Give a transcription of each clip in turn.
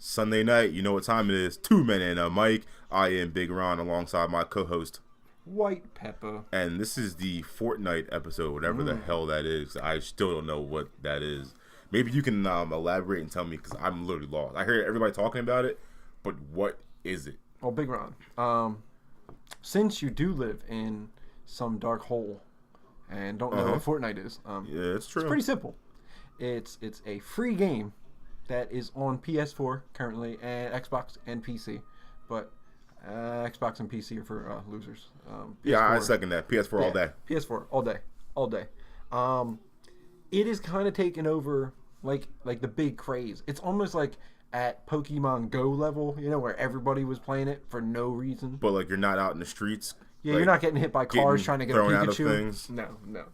Sunday night, you know what time it is. Two men and a mic. I am Big Ron alongside my co-host White Pepper. And this is the Fortnite episode, whatever the hell that is. I still don't know what that is. Maybe you can elaborate and tell me because I'm literally lost. I hear everybody talking about it, but what is it? Well, Big Ron, since you do live in some dark hole and don't know what Fortnite is, yeah, it's true. It's pretty simple. It's a free game that is on PS4 currently and Xbox and PC, but Xbox and PC are for losers. Yeah, I second that. PS4 all day. PS4 all day. It is kind of taken over like the big craze. It's almost like at Pokemon Go level, you know, where everybody was playing it for no reason. But like you're not out in the streets. Yeah, like, you're not getting hit by cars trying to get a Pikachu. Out of things. No,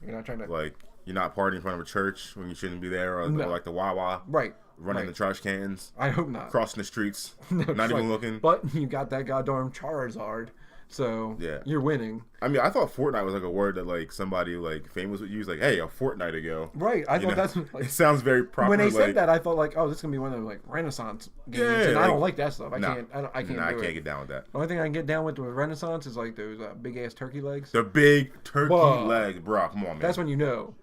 you're not trying to. Like you're not partying in front of a church when you shouldn't be there, or like the Wawa. Right. Running the trash cans. I hope not. Crossing the streets. Not even looking. But you got that goddamn Charizard, so yeah, you're winning. I mean, I thought Fortnite was like a word that like somebody like famous would use. Like, hey, a fortnight ago. Right. I thought that's like, it sounds very proper. When they said that, I thought like, oh, this is gonna be one of the like Renaissance games, and I don't like that stuff. I can't get down with that. The only thing I can get down with Renaissance is like those big ass turkey legs. The big turkey legs, bro. Come on, man. That's when you know.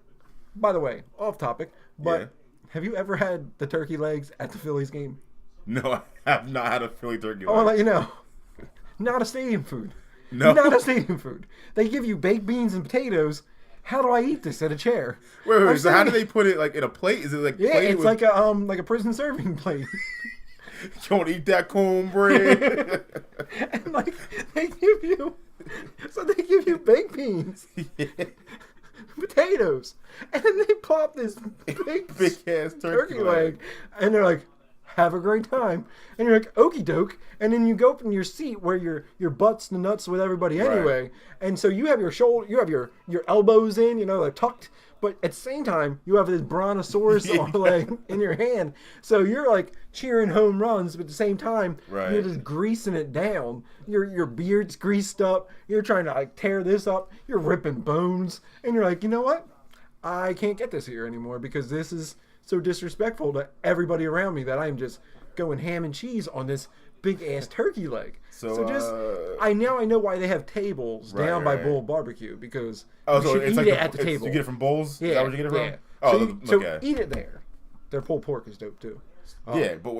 By the way, off topic, but. Yeah. Have you ever had the turkey legs at the Phillies game? No, I have not had a Philly turkey leg. I want to let you know. Not a stadium food. No. Not a stadium food. They give you baked beans and potatoes. How do I eat this at a chair? Wait. So how do they put it like in a plate? Is it like it's like a prison serving plate. You don't eat that cornbread. And like they give you baked beans. Yeah. Potatoes, and then they plop this big ass turkey leg, and they're like, "Have a great time," and you're like, "Okie doke," and then you go up in your seat where your butt's the nuts with everybody anyway, right. And so you have your your elbows in, you know, like tucked, but at the same time you have this brontosaurus leg in your hand, so you're like cheering home runs, but at the same time you're just greasing it down. Your beard's greased up. You're trying to like tear this up. You're ripping bones, and you're like, you know what? I can't get this here anymore because this is so disrespectful to everybody around me that I'm just going ham and cheese on this big ass turkey leg. So I know why they have tables down by Bull Barbecue because you should eat it at the table. You get it from Bowls? Yeah, is that where you get it from? Yeah. So eat it there. Their pulled pork is dope too. Yeah, but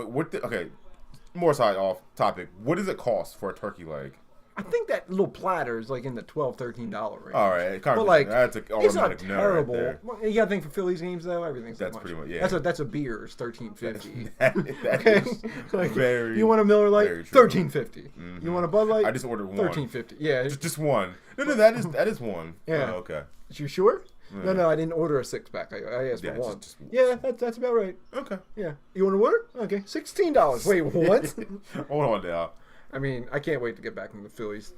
more side off topic. What does it cost for a turkey leg? I think that little platter is like in the $12, $13 range. All right, but like that's it's not terrible. Right, you got to think for Phillies games though, everything's that's pretty much That's a beer. It's $13.50. That is like, very. You want a Miller Lite? $13.50. Mm-hmm. You want a Bud Light? I just ordered one. $13.50. Yeah, just one. No, that is one. Yeah. Oh, okay. You sure? Yeah. No, I didn't order a 6-pack. I asked for one. Yeah, that's about right. Okay. Yeah. You want to order? Okay. $16. Wait, what? Hold on now. I mean, I can't wait to get back into the Phillies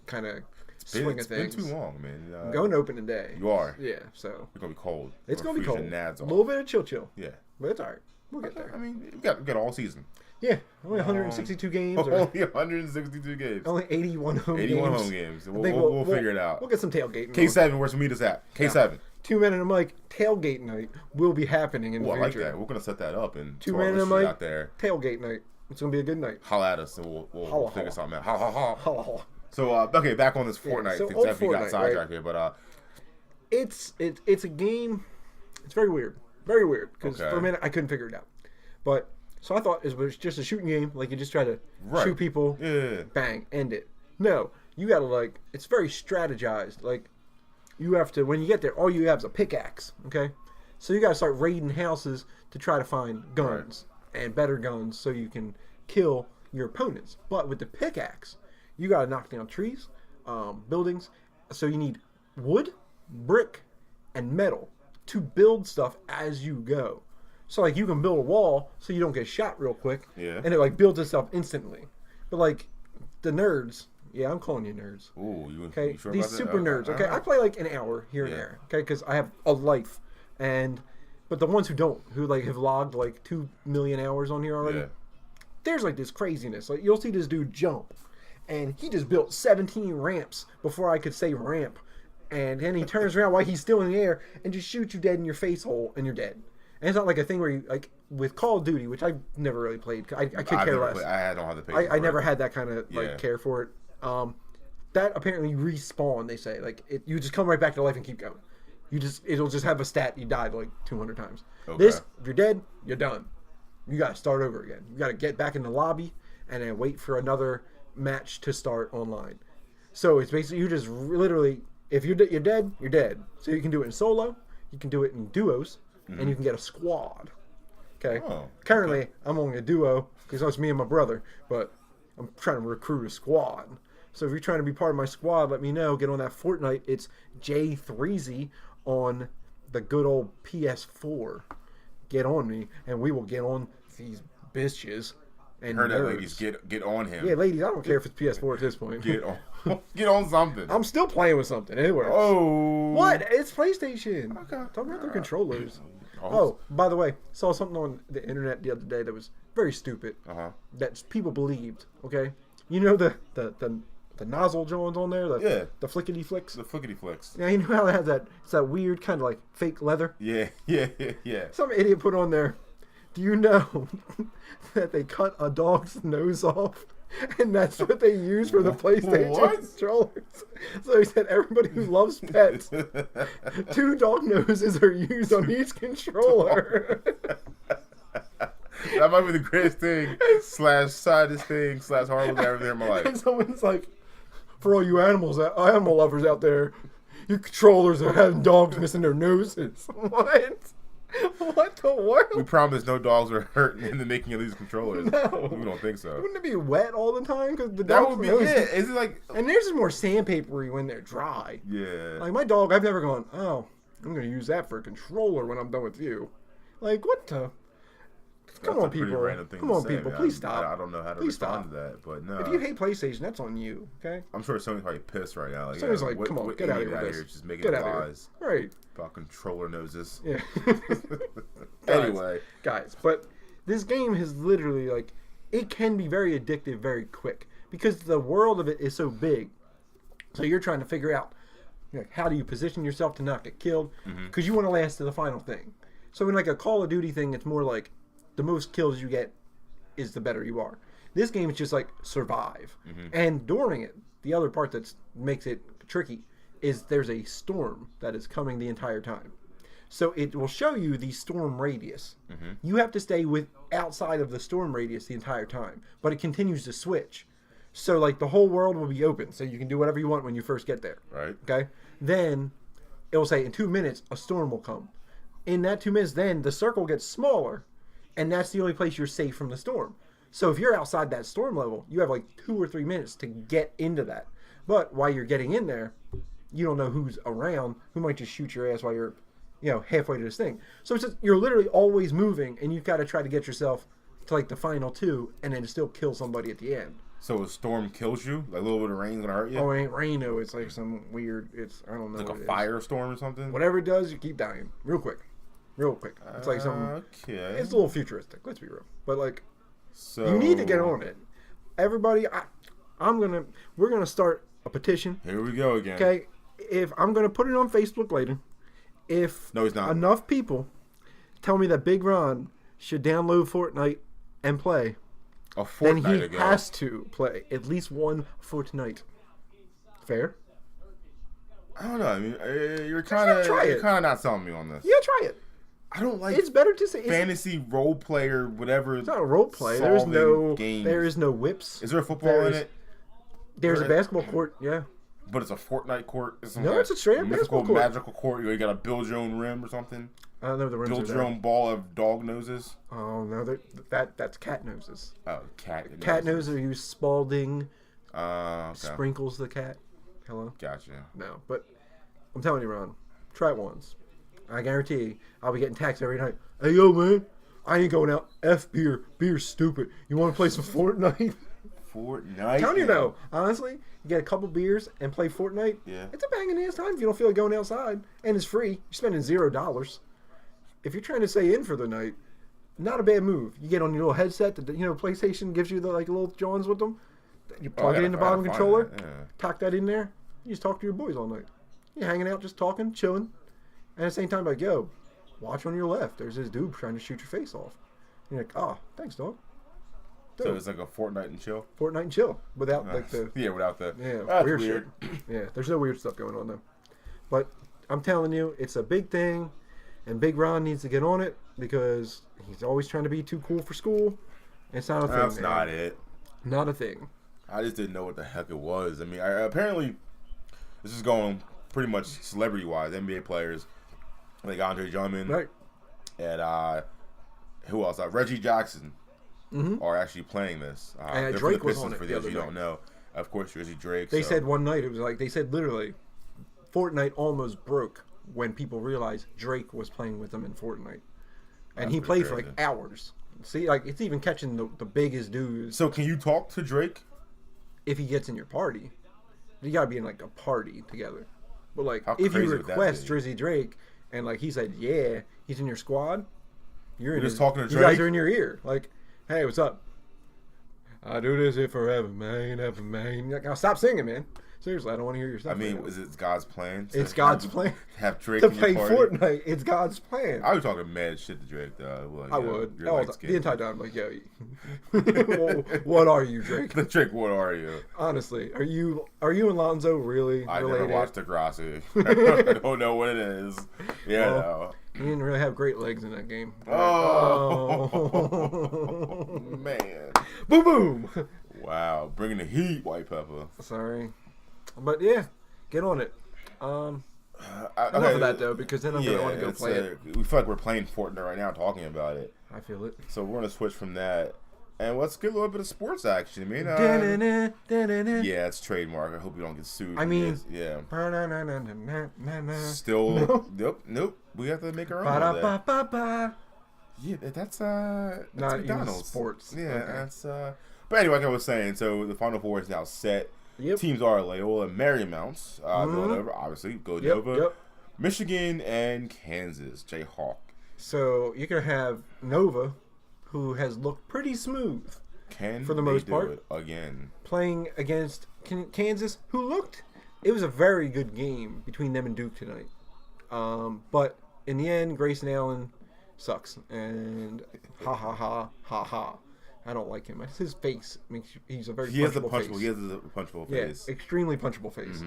kind of swing of things. It's been too long, man. I'm going opening day. You are? Yeah, so. It's going to be cold. It's going to be cold. A little bit of chill. Yeah. But it's all right. We'll get there. I mean, we got all season. Yeah, only 162 games. Only 162 games. Only 81 home games. 81 home games. We'll figure it out. We'll get some tailgating. K7, where's the meet us at? K7. Yeah. 2 Men and a Mic tailgate night will be happening in the future. I like that. We're going to set that up and 2 Men and a Mic out there. Tailgate night. It's going to be a good night. Holla at us and we'll figure something out. Holla. So, okay, back on this Fortnite. So Except we got sidetracked here, but it's a game. It's very weird. Very weird. Because for a minute, I couldn't figure it out. But, so I thought it was just a shooting game. Like, you just try to shoot people. Yeah. Bang. End it. No. You got to, it's very strategized. Like, you have to, when you get there, all you have is a pickaxe. Okay? So you got to start raiding houses to try to find guns. And better guns so you can kill your opponents. But with the pickaxe, you got to knock down trees, buildings. So you need wood, brick, and metal to build stuff as you go. So like you can build a wall so you don't get shot real quick. Yeah. And it builds itself instantly. But like the nerds, yeah, I'm calling you nerds. Ooh, you sure These about that? super nerds. Okay, I play like an hour here and there. Okay, because I have a life, but the ones who don't, who have logged 2 million hours on here already. Yeah. There's this craziness. Like you'll see this dude jump, and he just built 17 ramps before I could say ramp, and then he turns around while he's still in the air and just shoots you dead in your face hole, and you're dead. And it's not like a thing where you like with Call of Duty, which I never really played. I could care less. I don't have the patience. I never had that kind of like care for it. That apparently respawn. They say like you just come right back to life and keep going. It'll just have a stat. You died like 200 times. Okay. This, if you're dead, you're done. You got to start over again. You got to get back in the lobby and then wait for another match to start online. So it's basically you just literally, if you're dead, you're dead. So you can do it in solo, you can do it in duos, and you can get a squad. Okay. Oh, Currently, okay. I'm only a duo because it's me and my brother, but I'm trying to recruit a squad. So if you're trying to be part of my squad, let me know. Get on that Fortnite. It's J3Z on the good old PS4. Get on me, and we will get on these bitches. And heard that, ladies. Get on him. Yeah, ladies. I don't care if it's PS4 at this point. Get on. Get on something. I'm still playing with something. Anyway. Oh. What? It's PlayStation. Okay. Talk about their controllers. Oh, by the way, saw something on the internet the other day that was very stupid. That people believed. Okay. You know the nozzle joints on there. The flickety flicks. The flickety flicks. Yeah, you know how it has that? It's that weird kind of like fake leather. Yeah. Some idiot put on there. Do you know that they cut a dog's nose off, and that's what they use for the PlayStation controllers? So he said everybody who loves pets, 2 dog noses are used on each controller. That might be the greatest thing, saddest thing, horrible thing I've ever heard in my life. And someone's like, for all you animal lovers out there, your controllers are having dogs missing their noses. What? What the world? We promise no dogs were hurt in the making of these controllers. No. We don't think so. Wouldn't it be wet all the time? Because the that would be it. Is it like? And theirs is more sandpapery when they're dry. Yeah. Like my dog, I've never gone. Oh, I'm gonna use that for a controller when I'm done with you. Like what the? Come on, people. Come on, people. Please stop. I don't know how to respond to that, but no. If you hate PlayStation, that's on you. Okay. I'm sure Sony's probably pissed right now. Like, Sony's like, come on, get out of here. Just making lies. Right. About controller noses. Yeah. Anyway, guys, but this game has literally like it can be very addictive very quick because the world of it is so big. So you're trying to figure out how do you position yourself to not get killed because you want to last to the final thing. So in like a Call of Duty thing, it's more like the most kills you get is the better you are. This game is just like survive. And during it, the other part that makes it tricky is there's a storm that is coming the entire time. So it will show you the storm radius. You have to stay outside of the storm radius the entire time, but it continues to switch. So like the whole world will be open, so you can do whatever you want when you first get there. Right. Okay. Then it will say in 2 minutes a storm will come. In that 2 minutes, then the circle gets smaller, and that's the only place you're safe from the storm. So if you're outside that storm level, you have like 2 or 3 minutes to get into that. But while you're getting in there, you don't know who's around, who might just shoot your ass while you're, halfway to this thing. So it's just, you're literally always moving, and you've got to try to get yourself to like the final 2, and then still kill somebody at the end. So a storm kills you? Like a little bit of rain gonna hurt you? Oh, it ain't rain though. It's like some weird. I don't know. Like a firestorm or something? Whatever it does, you keep dying real quick. It's like something. Okay. It's a little futuristic. Let's be real. But like, so you need to get on it. Everybody, we're gonna start a petition. Here we go again. Okay, if I'm gonna put it on Facebook later, if no, he's not. Enough people tell me that Big Ron should download Fortnite and play, then he has to play at least one Fortnite. Fair? I don't know. I mean, you're kind of not selling me on this. Yeah, try it. I don't like. It's better to say fantasy role player, whatever. It's not a role play. There is no whips. Is there a football in it? There's a basketball court. Yeah. But it's a Fortnite court. It's a straight up basketball court. Magical court. You got to build your own rim or something. I don't know the rims. Build your own ball of dog noses. Oh no, that's cat noses. Oh, cat noses. Cat noses are used. Spalding okay. Sprinkles the cat. Hello. Gotcha. No, but I'm telling you, Ron, try it once. I guarantee I'll be getting texts every night. Hey, yo, man, I ain't going out. F beer. Beer's stupid. You want to play some Fortnite? Fortnite? I'm telling you, though, honestly, you get a couple beers and play Fortnite. Yeah. It's a banging ass time if you don't feel like going outside. And it's free. You're spending $0. If you're trying to stay in for the night, not a bad move. You get on your little headset. PlayStation gives you the like little Johns with them. You plug it in the bottom controller. Tuck that in there. You just talk to your boys all night. You're hanging out, just talking, chilling. And at the same time, like, yo, watch on your left. There's this dude trying to shoot your face off. You're like, oh, thanks, dog. So it's like a Fortnite and chill. Fortnite and chill without like the without the that's weird shit. Yeah, there's no weird stuff going on though. But I'm telling you, it's a big thing, and Big Ron needs to get on it because he's always trying to be too cool for school. It's not a thing. That's not it. Not a thing. I just didn't know what the heck it was. I mean, apparently this is going pretty much celebrity-wise. NBA players like Andre Drummond, Right. and who else? Reggie Jackson. Are actually playing this. And Drake was on it. For those you don't know, of course, Jersey Drake. They said one night, it was like, they said literally, Fortnite almost broke when people realized Drake was playing with them in Fortnite. And he played for like hours. See, like, it's even catching the biggest dudes. So can you talk to Drake? If he gets in your party. You gotta be in like a party together. But like, How if you crazy would that request be? Jersey Drake, and like he said, yeah, he's in your squad, you're just talking to you guys Drake? are in your ear. Like, hey, what's up? I do this here forever, man. Ever, man. Like, now stop singing, man. Seriously, I don't want to hear your stuff. I mean, right now. is it God's plan? It's God's plan. Have Drake To in play your party? Fortnite. It's God's plan. I was talking mad shit to Drake though. Like, I yo, would. you're All light the skinned. entire time, like, yo, what are you, Drake? Drake, what are you? Honestly, are you and Lonzo really I related? never watched Degrassi. I don't know what it is. Yeah, no. He didn't really have great legs in that game. Oh, man. Boom, boom. Wow, bringing the heat, White Pepper. Sorry. But yeah, get on it. Enough of that though, because then I'm gonna want to go play it. We feel like we're playing Fortnite right now, talking about it. I feel it. So we're gonna switch from that, and let's get a little bit of sports action. I mean, yeah, it's trademark. I hope we don't get sued. I mean, yeah. No. Still, nope. We have to make our own. Of that. Ba-da-ba-ba-ba. Yeah, that's Not McDonald's. even sports. Yeah, Okay. that's. But anyway, like I was saying, so the Final Four is now set. Yep. Teams are Loyola and Marymount. Villanova, obviously, go Nova. Yep. Michigan and Kansas, Jayhawk. So you're gonna have Nova, who has looked pretty smooth Can for the they most do part, it again? playing against Kansas, who looked. It was a very good game between them and Duke tonight. But in the end, Grayson Allen sucks, and ha. I don't like him. His face makes he's a very He has a punchable punchable. face. He has a punchable Yeah, face. extremely punchable face.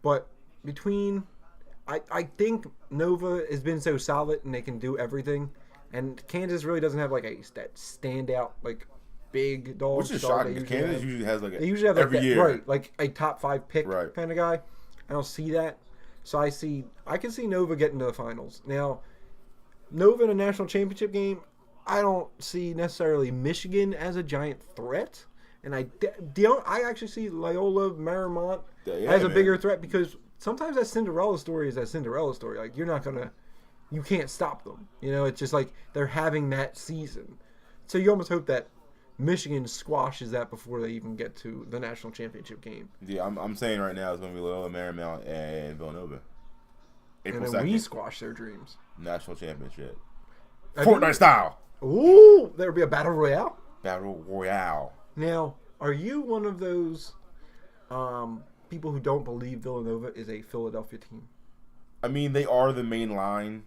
But between, I think Nova has been so solid and they can do everything, and Kansas really doesn't have like that standout like big dog. Which is dog shocking. they Kansas have. usually has like They usually have like every that, year, right? Like a top 5 pick Right. kind of guy. I don't see that, so I can see Nova getting to the finals. Now, Nova in a national championship game, I don't see necessarily Michigan as a giant threat, and I actually see Loyola Marymount as a bigger threat because sometimes that Cinderella story is that Cinderella story. Like you can't stop them. You know, it's just like they're having that season, so you almost hope that Michigan squashes that before they even get to the national championship game. Yeah, I'm saying right now it's going to be Loyola Marymount and Villanova. April And then 2nd, we squash their dreams. national championship. I Fortnite mean- style. Ooh, there'll be a battle royale. Battle Royale. Now, are you one of those people who don't believe Villanova is a Philadelphia team? I mean, they are the main line.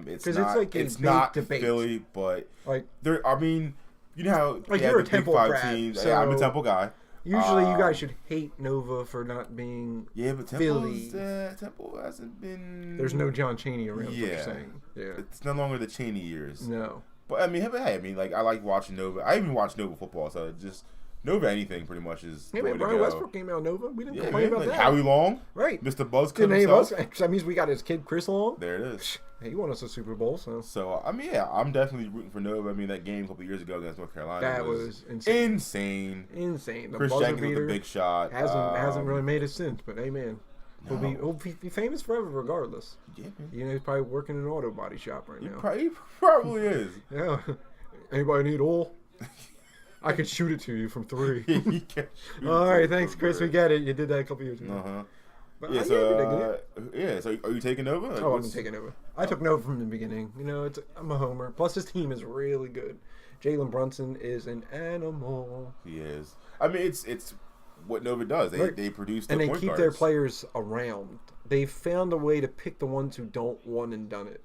It's 'Cause not. it's like a it's big not debate. Philly, but Like, there. I mean, you know how Like, they have you're a the Temple Big Five grad, teams. so- Yeah, I'm a Temple guy. usually you guys should hate Nova for not being Yeah, but Philly. Temple hasn't been. There's no John Chaney around. What Yeah. you're saying. Yeah. It's no longer the Cheney years. No. But I mean, hey, like I like watching Nova. I even watch Nova football, so it just Nova anything pretty much is. Hey the way man, to Brian go. Westbrook came out of Nova. We didn't Yeah, complain man, about like that. Howie Long, Right. Mr. Buzzcut Good name us. himself. That means we got his kid Chris Long. There it is. Hey, he won us a Super Bowl, so So I mean, yeah, I'm definitely rooting for Nova. I mean, that game a couple years ago against North Carolina that was insane. insane. The Chris buzzer Jenkins with beater a big shot. hasn't really made it since, but hey man, he'll No. be famous forever regardless. Yeah, man. You know, he's probably working in an auto body shop right now. He probably is. Yeah. Anybody need oil? I could shoot it to you from 3. He can shoot All it right, from thanks, Chris. We everywhere. get it. You did that a couple years ago. Uh-huh. But Yeah, I so predicted it. So are you taking Nova? Like, Oh, I'm taking over. I took Nova from the beginning. You know, I'm a homer. Plus, his team is really good. Jalen Brunson is an animal. He is. I mean, it's what Nova does. Right. They produce and their they point keep guards. their players around. They found a way to pick the ones who don't one and done it.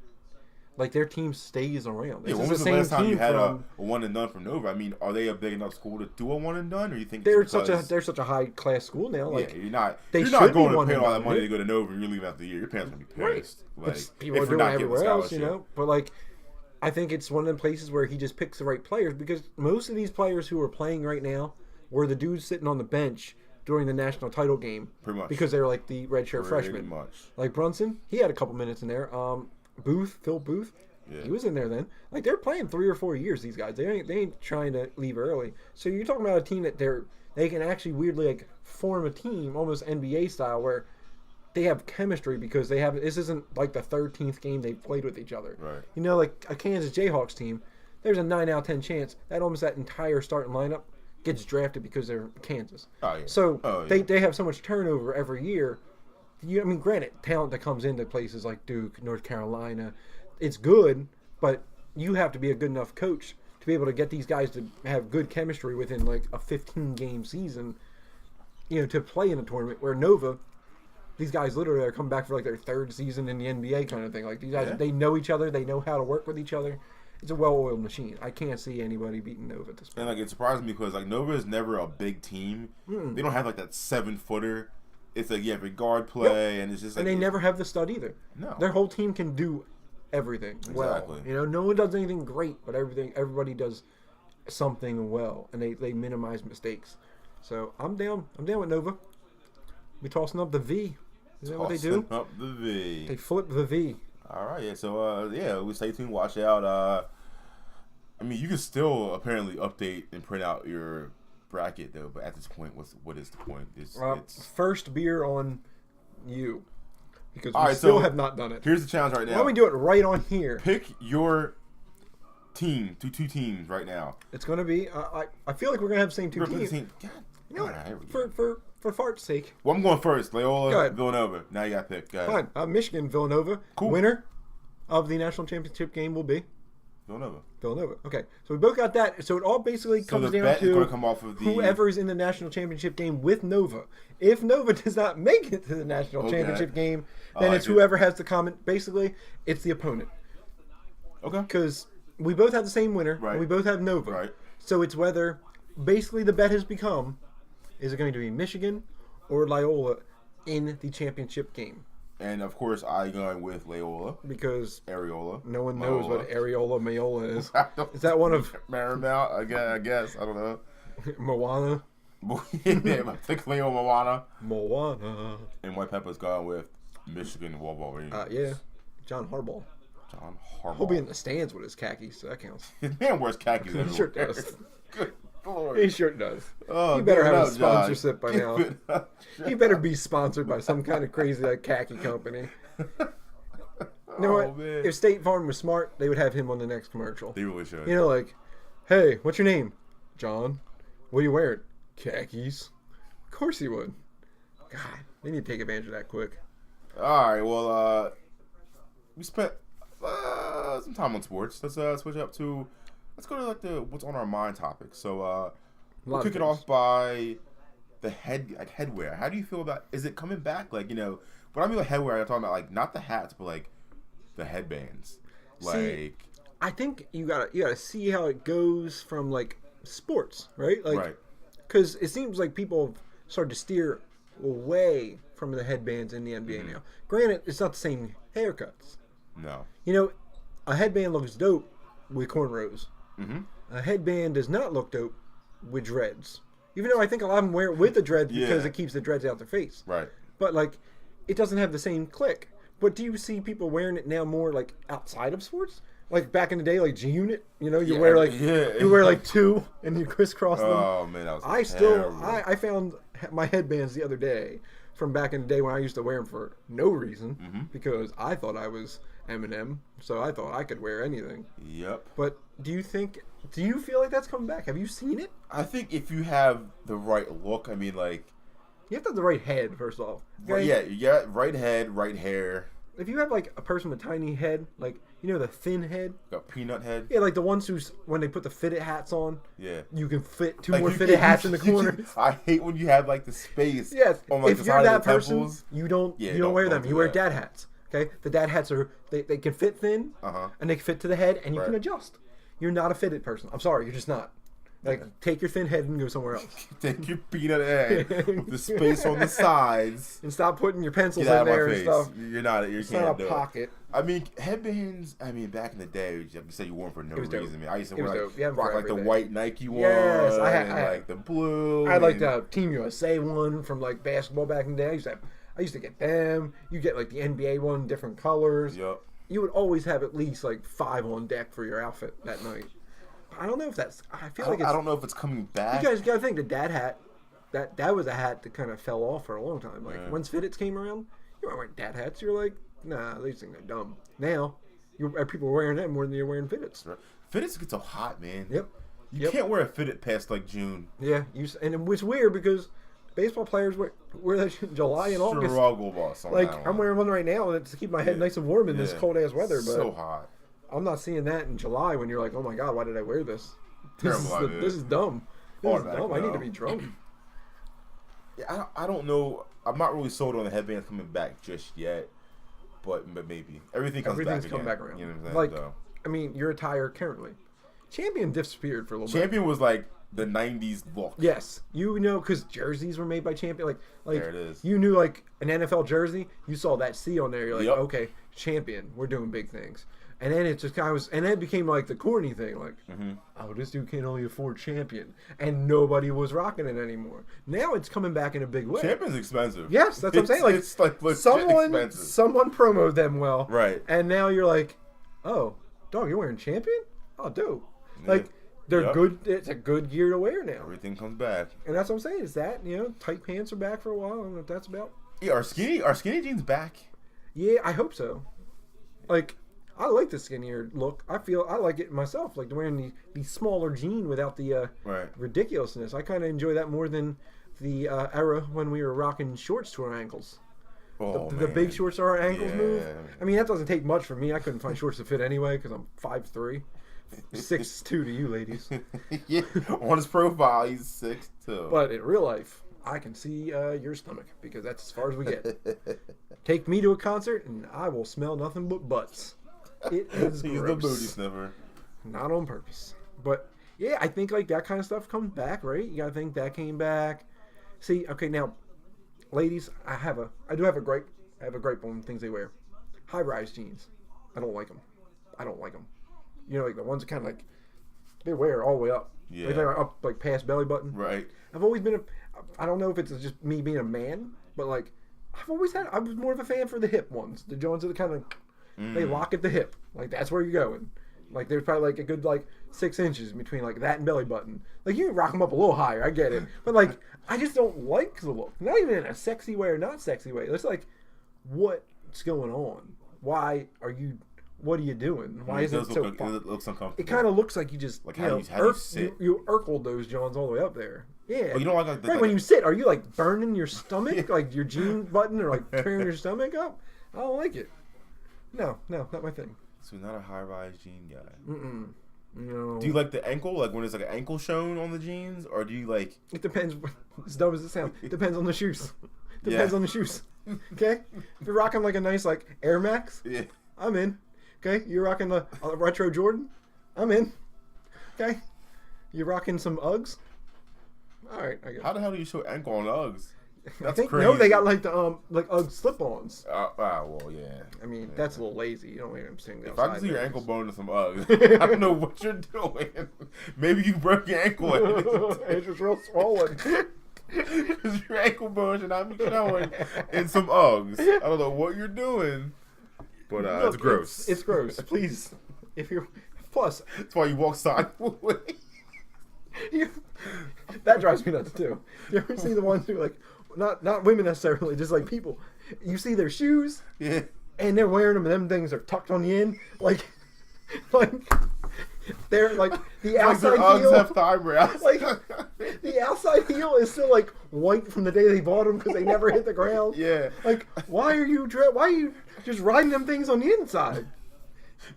Like their team stays around. Yeah, This when is was the the same last time team you had from. a one and done from Nova? I mean, are they a big enough school to do a one and done, or you think They're it's because, such a high class school now. Like yeah, you're not they you're should not be going to one pay and all that done, money right? to go to Nova and you're leaving after the year. Your parents gonna be Right. pissed. Like People are if you're doing not getting everywhere the else, scholarship. But like, I think it's one of the places where he just picks the right players because most of these players who are playing right now were the dudes sitting on the bench during the national title game. Pretty much. Because they were like the redshirt Pretty freshmen. much. Like Brunson, he had a couple minutes in there. Phil Booth, Yeah. he was in there then. Like they're playing 3 or 4 years. These guys, they ain't trying to leave early. So you're talking about a team that they can actually weirdly like form a team almost NBA style where they have chemistry because they have. This isn't like the 13th game they've played with each other. Right. Like a Kansas Jayhawks team, there's a 9 out of 10 chance that almost that entire starting lineup gets drafted because they're Kansas. Oh, yeah. So Yeah. they have so much turnover every year. I mean, granted, talent that comes into places like Duke, North Carolina, it's good, but you have to be a good enough coach to be able to get these guys to have good chemistry within like a 15-game season, to play in a tournament where Nova, these guys literally are coming back for like their 3rd season in the NBA kind of thing. Like these guys, they know each other, they know how to work with each other. It's a well-oiled machine. I can't see anybody beating Nova at this point. And like it surprised me because like Nova is never a big team. They don't have like that 7-footer. It's like you have a guard play, and it's just like and they never have the stud either. No. Their whole team can do everything well. Exactly. No one does anything great, but everybody does something well, and they minimize mistakes. So I'm down with Nova. We tossing up the V. Is that what they do? Up the V. They flip the V. All right, yeah. So we stay tuned, watch out. I mean, you can still apparently update and print out your bracket though, but at this point, what is the point? It's first beer on you because we all right, still so have not done it. Here's the challenge right now. Why don't we do it right on here? Pick your team, two teams right now. It's gonna be. I feel like we're gonna have the same two teams. God, You know what? all right, here we go. For fart's sake. Well, I'm going first. Go Loyola, ahead. Villanova. Now you got to pick. Go ahead. Fine. Michigan, Villanova. Cool. Winner of the national championship game will be Villanova. Okay, so we both got that. So it all basically So comes the down bet is to going to come off of the whoever's in the national championship game with Nova. If Nova does not make it to the national championship game, then like it's it. whoever has the comment. Basically, it's the opponent. Okay. Because we both have the same winner. Right. And we both have Nova. Right. So it's whether, basically the bet has become, is it going to be Michigan or Loyola in the championship game? And of course, I going with Loyola, Because Areola. no one knows Loyola. what Areola Mayola is. Is that one of Marymount? I guess. I don't know. Moana? Yeah, I think Leo Moana. Moana. And White Pepper's gone with Michigan Wolverines. Yeah. John Harbaugh. John He'll be in Harbaugh. the stands with his khakis, so that counts. His man wears khakis He everywhere. sure does. Good Lord. He sure does. Oh, He better give it have a up, John. sponsorship by Give now. it up, He better be sponsored by some kind of crazy khaki company. You know what? man. If State Farm was smart, they would have him on the next commercial. They really should. Like, hey, what's your name? John. What are you wearing? Khakis. Of course he would. God, they need to take advantage of that quick. All right. Well, we spent some time on sports. Let's switch up to. Let's go to like the what's on our mind topic. So we'll kick it off by the headwear. How do you feel about? Is it coming back? Like when I mean like headwear, I'm talking about like not the hats, but like the headbands. See, I think you gotta see how it goes from like sports, right? Like, right. Because it seems like people have started to steer away from the headbands in the NBA now. Granted, it's not the same haircuts. No. A headband looks dope with cornrows. Mm-hmm. A headband does not look dope with dreads. Even though I think a lot of them wear it with the dreads because Yeah. it keeps the dreads out their face. Right. But like, it doesn't have the same click. But do you see people wearing it now more like outside of sports? Like back in the day, like G-Unit, you wear like you wear like two and you crisscross them. Oh man, that was terrible. I found my headbands the other day from back in the day when I used to wear them for no reason because I thought I was Eminem, so I thought I could wear anything. Yep. But do you feel like that's coming back? Have you seen it? I think if you have the right look, I mean like. You have to have the right head first off. Okay? Yeah, you got right head, right hair. If you have like a person with tiny head, like the thin head. Got peanut head. Yeah, like the ones who's when they put the fitted hats on. Yeah. You can fit two more fitted hats in the corner. I hate when you have like the space. Yes. On, like, if the you're side that of the person, temples. you don't wear them. You wear dad hats. Okay. The dad hats they can fit thin. And they can fit to the head, and you can adjust. You're not a fitted person. I'm sorry, you're just not. Like, take your thin head and go somewhere else. Take your peanut head with the space on the sides. And stop putting your pencils in there and stuff. You're not. You it's can't not do a pocket. It. I mean, headbands. I mean, back in the day, like you said, you wore them for no reason. I mean, I used to wear rock like the white Nike one. Yes, I had like the blue. I had like the Team USA one from like basketball back in the day. I used to get them. You get like the NBA one, different colors. Yep. You would always have at least like 5 on deck for your outfit that night. I don't know if that's. I feel like it's, I don't know if it's coming back. You guys gotta think the dad hat. That was a hat that kind of fell off for a long time. Like once fitteds came around, you weren't wearing dad hats. You're like, nah, these things are dumb. Now, people are wearing them more than you're wearing fitteds. Right. Fitteds get so hot, man. Yep. You can't wear a fitted past like June. Yeah, and it was weird because baseball players wear that shit in July and August. Struggle boss. Like I'm wearing one right now to keep my head nice and warm in this cold ass weather. But so hot. I'm not seeing that in July when you're like, oh my god, why did I wear this? This is dumb. This is dumb. I need to be drunk. Yeah, I don't know. I'm not really sold on the headbands coming back just yet, but maybe everything's coming back around. You know what I'm saying? Like, I mean, your attire currently. Champion disappeared for a little bit. Champion was like the '90s look. Yes, because jerseys were made by Champion. Like there it is. You knew like an NFL jersey, you saw that C on there. You're like, okay, Champion, we're doing big things. And then it just kind of was, and then it became like the corny thing, like, oh, this dude can only afford Champion, and nobody was rocking it anymore. Now it's coming back in a big way. Champion's expensive. Yes, that's what I'm saying. Like, it's like expensive. Someone promoted them well, right? And now you're like, oh, dog, you're wearing Champion? Oh, dope. Yeah. Like, they're good. It's a good gear to wear now. Everything comes back, and that's what I'm saying. Is that tight pants are back for a while? I don't know what that's about. Yeah, are skinny jeans back? Yeah, I hope so. Like. I like the skinnier look. I like it myself, like wearing the smaller jean without the ridiculousness. I kind of enjoy that more than the era when we were rocking shorts to our ankles. Oh, the big shorts to our ankles move. I mean, that doesn't take much for me. I couldn't find shorts to fit anyway because I'm 5'3", 6'2" to you ladies. Yeah, on his profile, he's 6'2". But in real life, I can see your stomach because that's as far as we get. Take me to a concert and I will smell nothing but butts. It is He's gross. the booty sniffer. Not on purpose. But yeah, I think like that kind of stuff comes back, right? You gotta think that came back. See, okay, now, ladies, I do have a gripe on things they wear. High-rise jeans. I don't like them. You know, like the ones that kind of like they wear all the way up. Yeah. Like they're up like past belly button. Right. I've always been I don't know if it's just me being a man, but like I was more of a fan for the hip ones. The ones that kind of they lock at the hip. Like, that's where you're going. Like, there's probably, like, a good, like, 6 inches between, like, that and belly button. Like, you can rock them up a little higher. I get it. But, like, I just don't like the look. Not even in a sexy way or not sexy way. It's like, what's going on? What are you doing? Why is it so it looks uncomfortable. It kind of looks like you just, like, how do you sit? You Urkel those Johns all the way up there. Yeah. But you don't like right, when you sit, are you, like, burning your stomach? Like, your jean button or, like, tearing your stomach up? I don't like it. No, not my thing. So not a high-rise jean guy. No. Do you like the ankle? Like when there's like an ankle shown on the jeans? Or do you like... It depends. As dumb as it sounds. It depends on the shoes. Depends on the shoes. Okay? If you're rocking like a nice like Air Max, I'm in. Okay? You're rocking a retro Jordan, I'm in. Okay? You're rocking some Uggs? Alright, I guess. How the hell do you show ankle on Uggs? That's crazy. No, they got like the like Ugg slip-ons. Well, yeah. I mean, that's a little lazy. You don't want them sitting outside. If I can see your ankle bone to some Uggs, I don't know what you're doing. Maybe you broke your ankle. It's just real swollen. Because your ankle bone should not be showing in some Uggs. I don't know what you're doing, but it's gross. It's gross. Please, if you're plus, that's why you walk sideways. That drives me nuts too. You ever see the ones who like? Not women necessarily, just like people. You see their shoes, and they're wearing them, and them things are tucked on the end, like they're like the outside like heel. Have thigh brows. Like the outside heel is still like white from the day they bought them because they never hit the ground. Yeah. Like why are you just riding them things on the inside?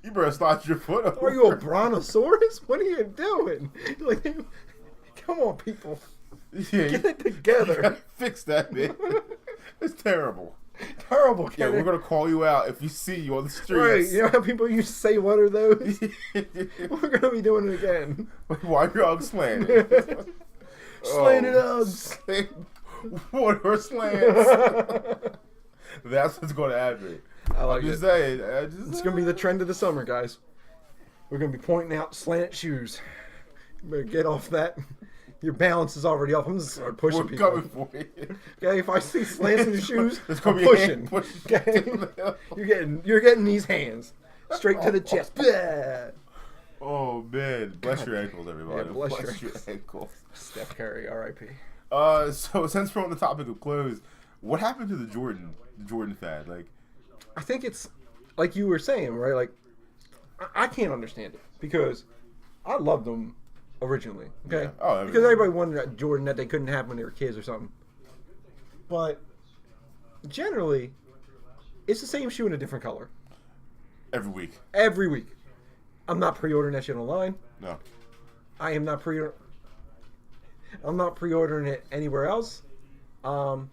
You better slide your foot over. Are you a brontosaurus? What are you doing? Like, come on, people. Yeah, Get it together. Fix that, man. It's terrible. Terrible, Yeah, Kenny. we're gonna call you out if we see you on the streets. Right, you know how people used to say, what are those? We're gonna be doing it again. Why are your Uggs slanted? Slanted Uggs. What are slants? That's what's gonna happen. I like I'm just it. saying. It's gonna be the trend of the summer, guys. We're gonna be pointing out slanted shoes. You better get off that. Your balance is already off. I'm just start pushing We're people. coming for you. Okay, if I see slants in the shoes, It's I'm gonna be pushing. push. Okay, you're getting these hands straight to the chest. Blah. Oh man, bless your ankles, everybody. Yeah, bless your ankles. Steph Curry, R.I.P. So since we're on the topic of clothes, what happened to the Jordan fad? Like, I think it's like you were saying, right? Like, I can't understand it because I loved them originally. Okay, Yeah. Oh, because everybody wanted that Jordan that they couldn't have when they were kids or something. But generally, it's the same shoe in a different color every week. every week. I'm not pre-ordering that shit online. No. I am not I'm not pre-ordering it anywhere else. I'm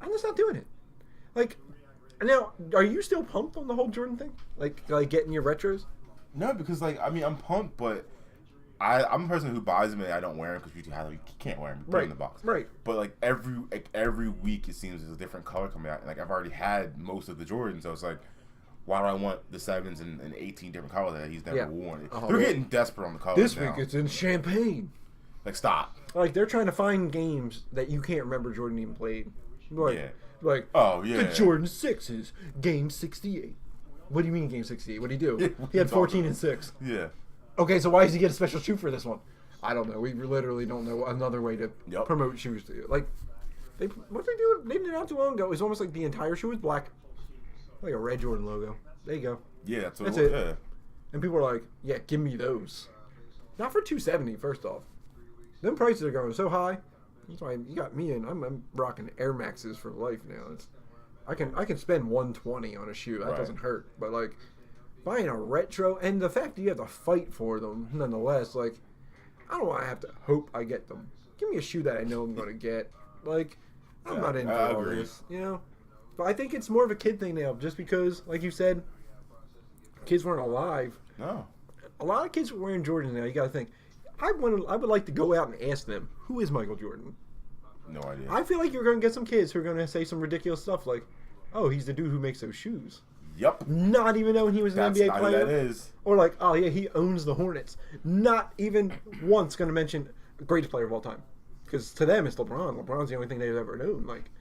just not doing it. Like, now, are you still pumped on the whole Jordan thing? Like getting your retros? No, because like I'm pumped, but I'm a person who buys them and I don't wear them because you can't wear them. You put them in the box. Right. But like every week it seems there's a different color coming out. And like I've already had most of the Jordans, so it's like, why do I want the 7s in 18 different colors that he's never worn? They're getting desperate on the colors This now. week it's in champagne. Like, stop. Like, they're trying to find games that you can't remember Jordan even played. Like, oh yeah, the Jordan 6s, game 68. What do you mean game 68? What did he do? He had 14 and 6. Yeah. Okay, so why does he get a special shoe for this one? I don't know. We literally don't know another way to promote shoes to you. Like, what they do? They did it not too long ago. It's almost like the entire shoe is black, like a red Jordan logo. There you go. Yeah, That's it. it. Yeah. And people are like, "Yeah, give me those." Not for $270. First off, them prices are going so high. That's why you got me, and I'm rocking Air Maxes for life now. I can spend $120 on a shoe. That doesn't hurt. But like buying a retro, and the fact that you have to fight for them, nonetheless, like I don't want to have to hope I get them. Give me a shoe that I know I'm going to get. Like I'm not into all this, you know. But I think it's more of a kid thing now, just because, like you said, kids weren't alive. No. A lot of kids are wearing Jordans now. You got to think. I would like to go out and ask them, who is Michael Jordan? No idea. I feel like you're going to get some kids who are going to say some ridiculous stuff like, oh, he's the dude who makes those shoes. Yep. Not even knowing he was an NBA player. That is. Or like, oh yeah, he owns the Hornets. Not even once going to mention greatest player of all time. Because to them, it's LeBron. LeBron's the only thing they've ever known. Like,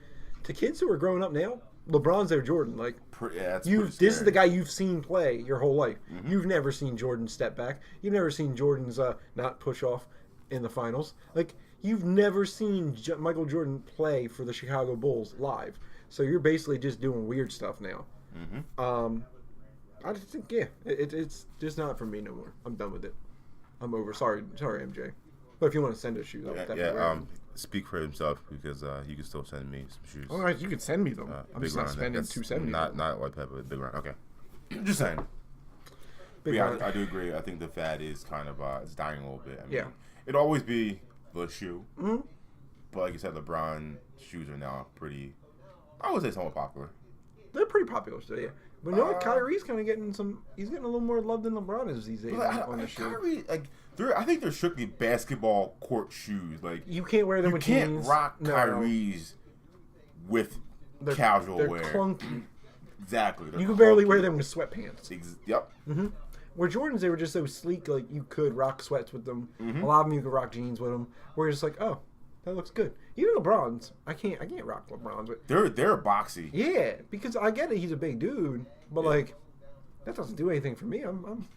to kids who are growing up now, LeBron's their Jordan. Like, this is the guy you've seen play your whole life. Mm-hmm. You've never seen Jordan step back. You've never seen Jordan's not push off in the finals. Like, you've never seen Michael Jordan play for the Chicago Bulls live. So you're basically just doing weird stuff now. Mm-hmm. I just think, it's just not for me no more. I'm done with it. I'm over. Sorry, MJ. But if you want to send us shoes, I'll definitely speak for himself because you can still send me some shoes. All right, you can send me them. I'm just not spending $270. Not white pepper, big round. Okay, just saying. I do agree. I think the fad is kind of it's dying a little bit. I mean, it'll always be the shoe, but like you said, LeBron shoes are now pretty. I would say somewhat popular. They're pretty popular still, yeah. But you know what? Kyrie's kind of getting some. He's getting a little more love than LeBron is these days on the shoe. Kyrie, I think they're strictly basketball court shoes. Like you can't wear them with jeans. You can't rock Kyrie's with casual wear. They're clunky. Exactly. You can barely wear them with sweatpants. Yep. Mm-hmm. Where Jordans, they were just so sleek. Like you could rock sweats with them. Mm-hmm. A lot of them you could rock jeans with them. Where you're just like, oh, that looks good. Even LeBron's, I can't rock LeBron's. But they're boxy. Yeah, because I get it. He's a big dude, but like that doesn't do anything for me. I'm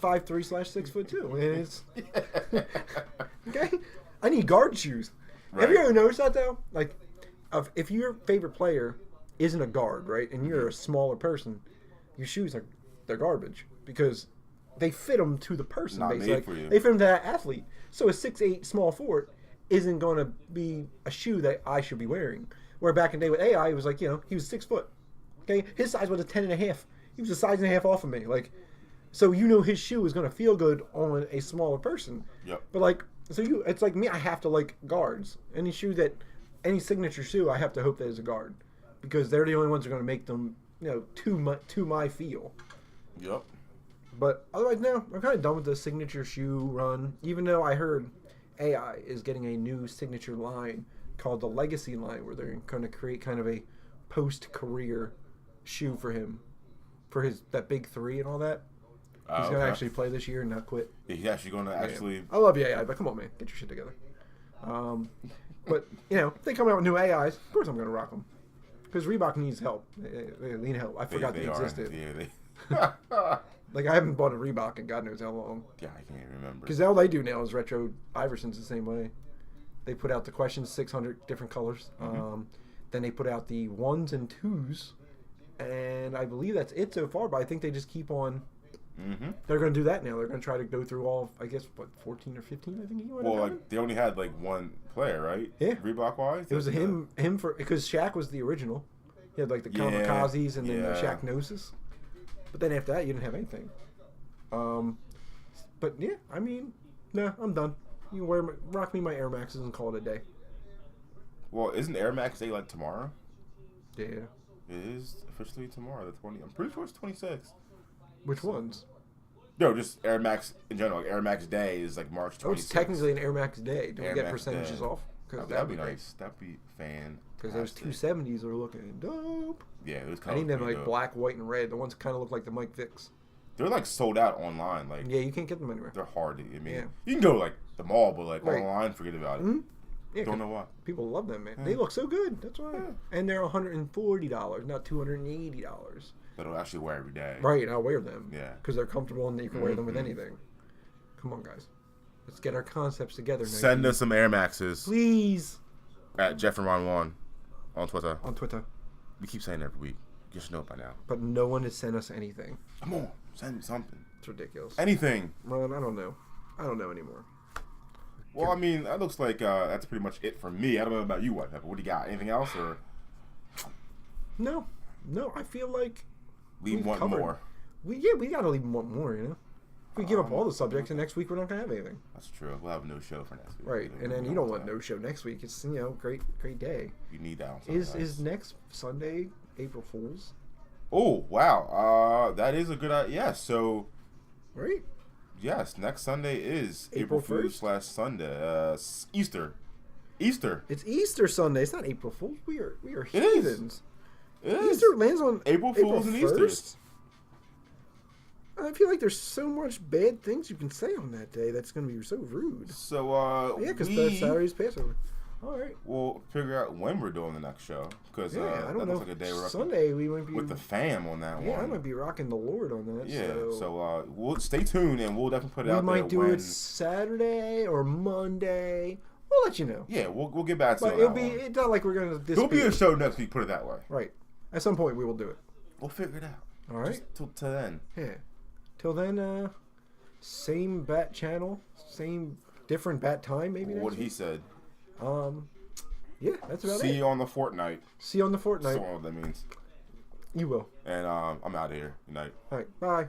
5'3/6'2", and it's okay. I need guard shoes. Right. Have you ever noticed that though? Like, if your favorite player isn't a guard, right, and you're a smaller person, your shoes they're garbage because they fit them to the person. Not basically. made for you. They fit them to that athlete. So a 6'8" small forward isn't going to be a shoe that I should be wearing. Where back in the day with AI, it was like, he was 6 foot. Okay, his size was a 10 and a half. He was a size and a half off of me. Like, So you know his shoe is going to feel good on a smaller person. Yep. But like, so it's like me. I have to like guards. Any any signature shoe, I have to hope that is a guard, because they're the only ones that are going to make them, to my feel. Yep. But otherwise, no, I'm kind of done with the signature shoe run. Even though I heard AI is getting a new signature line called the Legacy line, where they're going to create kind of a post-career shoe for him, for that big three and all that. He's going to actually play this year and not quit. Yeah, he's actually going to actually. I love you, AI, but come on, man, get your shit together. But if they come out with new AIs, of course I'm going to rock them, because Reebok needs help. They need help. I forgot they existed. Like, I haven't bought a Reebok in God knows how long. Yeah, I can't remember. Because all they do now is retro Iversons the same way. They put out the questions, 600 different colors. Mm-hmm. Then they put out the 1s and 2s. And I believe that's it so far, but I think they just keep on. Mm-hmm. They're going to do that now. They're going to try to go through all, I guess, 14 or 15, I think he went. Well, like, they only had, like, one player, right? Yeah. Reebok-wise? It was him because Shaq was the original. He had, like, the Kamikazes and then the Shaq Gnosis. But then after that, you didn't have anything. But yeah, I mean, nah, I'm done. You can rock me my Air Maxes and call it a day. Well, isn't Air Max Day like tomorrow? Yeah. It is officially tomorrow, the 20th. I'm pretty sure it's 26. Which ones? No, just Air Max in general. Like Air Max Day is like March 26th. Oh, it's technically an Air Max Day. Do we get Max percentages Day. off? That'd be nice. That'd be fantastic. Because those 270s are looking dope. Yeah, it was I kind of. need them like black, white, and red. The ones kind of look like the Mike Vicks. They're like sold out online. Like yeah, you can't get them anywhere. They're hard. I mean, you can go to like the mall, but like online, forget about it. Mm-hmm. Yeah, don't know why. People love them, man. They look so good. That's why. And they're $140, not $280. That I'll actually wear every day. Right, and I'll wear them. Yeah. Because they're comfortable and you can wear them with anything. Come on, guys. Let's get our concepts together. Send us some Air Maxes. Please. At Jeff and Ron 1 on Twitter. On Twitter. We keep saying it every week. You should know it by now. But no one has sent us anything. Come on. Send me something. It's ridiculous. Anything. Ron, I don't know. I don't know anymore. Well, I mean, that looks like that's pretty much it for me. I don't know about you, White Pepper. What do you got? Anything else? Or No. I feel like we want more. We gotta leave want more, you know? If we give up all the subjects, and next week we're not gonna have anything. That's true. We'll have no show for next week. Right, and then you don't want no show next week. It's great day. You need that. Is next Sunday April Fool's? Oh wow, that is a good idea. Yeah, so right. Yes, next Sunday is April Fool's /Sunday. Easter. It's Easter Sunday. It's not April Fool's. We are it heathens. It is. Easter lands on April Fool's and Easter. I feel like there's so much bad things you can say on that day that's going to be so rude. So, yeah, because that's Saturday's Passover. All right. We'll figure out when we're doing the next show. Because I don't know. Like a day we're Sunday we might be with the fam on that one. Yeah, I might be rocking the Lord on that. Yeah. So we'll stay tuned and we'll definitely put it out there. We might do it Saturday or Monday. We'll let you know. Yeah, we'll get back to it. But it's not like we're going to disappear. There'll be a show next week. Put it that way. Right. At some point we will do it. We'll figure it out. All right. Just till then. Yeah. Till then, same bat channel, same different bat time, maybe. What he said. Yeah, that's about it. See you on the Fortnite. See you on the Fortnite. That's what that means. You will. And I'm out of here. Good night. All right. Bye.